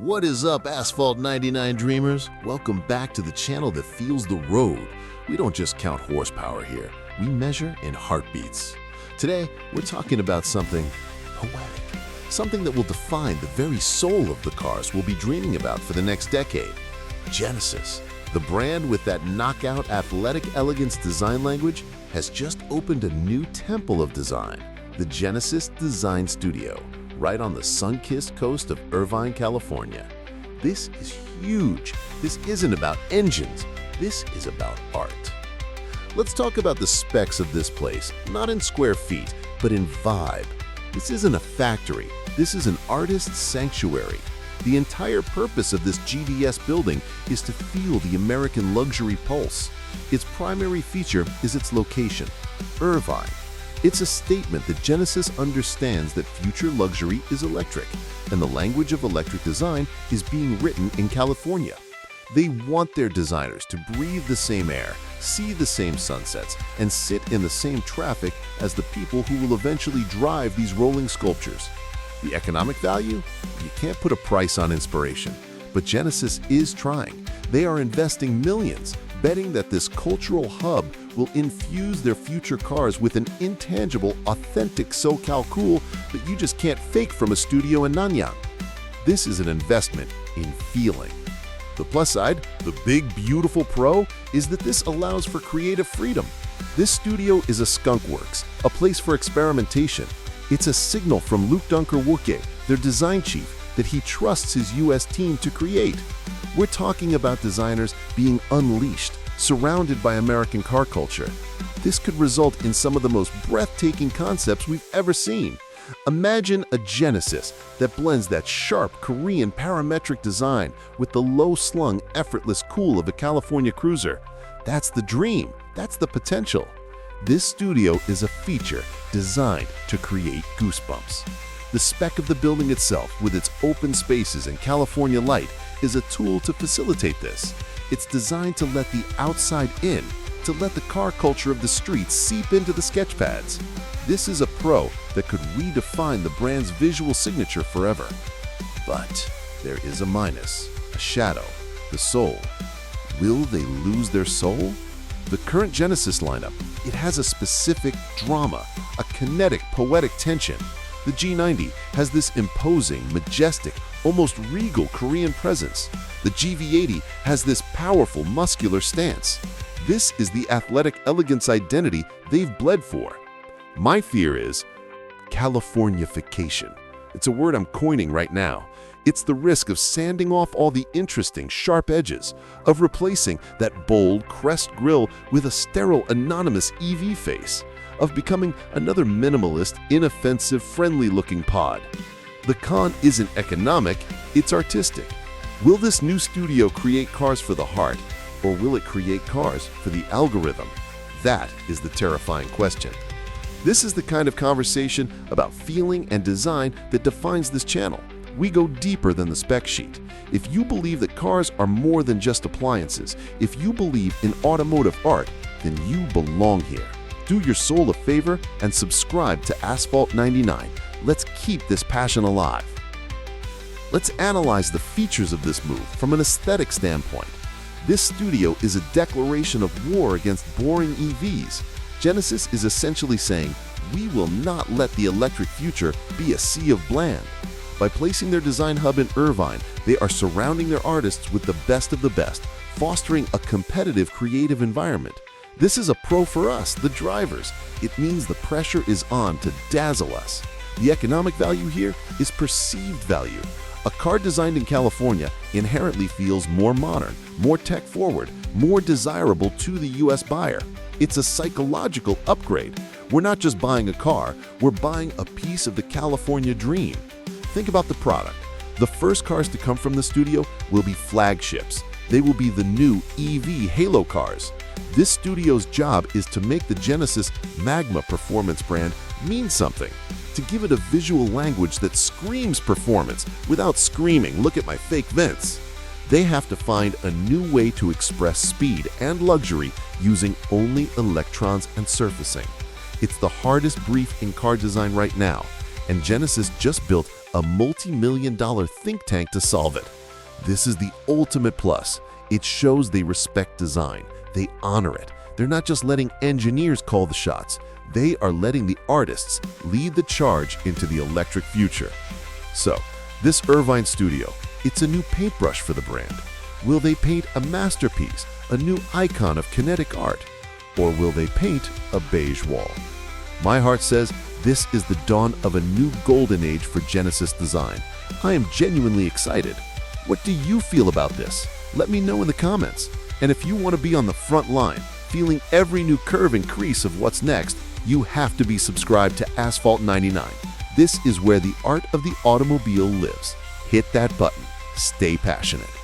What is up, Asphalt 99 dreamers? Welcome back to the channel that feels the road. We don't just count horsepower here, we measure in heartbeats. Today, we're talking about something poetic, something that will define the very soul of the cars we'll be dreaming about for the next decade. Genesis, the brand with that knockout athletic elegance design language, has just opened a new temple of design, the Genesis Design Studio, right on the sun-kissed coast of Irvine, California. This is huge. This isn't about engines. This is about art. Let's talk about the specs of this place, not in square feet, but in vibe. This isn't a factory. This is an artist's sanctuary. The entire purpose of this GDS building is to feel the American luxury pulse. Its primary feature is its location, Irvine. It's a statement that Genesis understands that future luxury is electric, and the language of electric design is being written in California. They want their designers to breathe the same air, see the same sunsets, and sit in the same traffic as the people who will eventually drive these rolling sculptures. The economic value? You can't put a price on inspiration, but Genesis is trying. They are investing millions, betting that this cultural hub will infuse their future cars with an intangible, authentic SoCal cool that you just can't fake from a studio in Nanyang. This is an investment in feeling. The plus side, the big, beautiful pro, is that this allows for creative freedom. This studio is a skunk works, a place for experimentation. It's a signal from Luke Dunker-Wooke, their design chief, that he trusts his US team to create. We're talking about designers being unleashed, surrounded by American car culture. This could result in some of the most breathtaking concepts we've ever seen. Imagine a Genesis that blends that sharp Korean parametric design with the low-slung, effortless cool of a California cruiser. That's the dream. That's the potential. This studio is a feature designed to create goosebumps. The spec of the building itself, with its open spaces and California light, is a tool to facilitate this. It's designed to let the outside in, to let the car culture of the streets seep into the sketch pads. This is a pro that could redefine the brand's visual signature forever. But there is a minus, a shadow, the soul. Will they lose their soul? The current Genesis lineup, it has a specific drama, a kinetic, poetic tension. The G90 has this imposing, majestic, almost regal Korean presence. The GV80 has this powerful, muscular stance. This is the athletic elegance identity they've bled for. My fear is California-fication. It's a word I'm coining right now. It's the risk of sanding off all the interesting, sharp edges, of replacing that bold crest grille with a sterile, anonymous EV face, of becoming another minimalist, inoffensive, friendly-looking pod. The con isn't economic, it's artistic. Will this new studio create cars for the heart, or will it create cars for the algorithm? That is the terrifying question. This is the kind of conversation about feeling and design that defines this channel. We go deeper than the spec sheet. If you believe that cars are more than just appliances, if you believe in automotive art, then you belong here. Do your soul a favor and subscribe to Asphalt 99. Let's keep this passion alive. Let's analyze the features of this move from an aesthetic standpoint. This studio is a declaration of war against boring EVs. Genesis is essentially saying, we will not let the electric future be a sea of bland. By placing their design hub in Irvine, they are surrounding their artists with the best of the best, fostering a competitive, creative environment. This is a pro for us, the drivers. It means the pressure is on to dazzle us. The economic value here is perceived value. A car designed in California inherently feels more modern, more tech-forward, more desirable to the US buyer. It's a psychological upgrade. We're not just buying a car, we're buying a piece of the California dream. Think about the product. The first cars to come from the studio will be flagships. They will be the new EV halo cars. This studio's job is to make the Genesis Magma performance brand mean something, to give it a visual language that screams performance without screaming, look at my fake vents. They have to find a new way to express speed and luxury using only electrons and surfacing. It's the hardest brief in car design right now, and Genesis just built a multi-million-dollar think tank to solve it. This is the ultimate plus. It shows they respect design. They honor it. They're not just letting engineers call the shots. They are letting the artists lead the charge into the electric future. So, this Irvine studio, it's a new paintbrush for the brand. Will they paint a masterpiece, a new icon of kinetic art? Or will they paint a beige wall? My heart says this is the dawn of a new golden age for Genesis design. I am genuinely excited. What do you feel about this? Let me know in the comments. And if you want to be on the front line, feeling every new curve and crease of what's next, you have to be subscribed to Asphalt 99. This is where the art of the automobile lives. Hit that button. Stay passionate.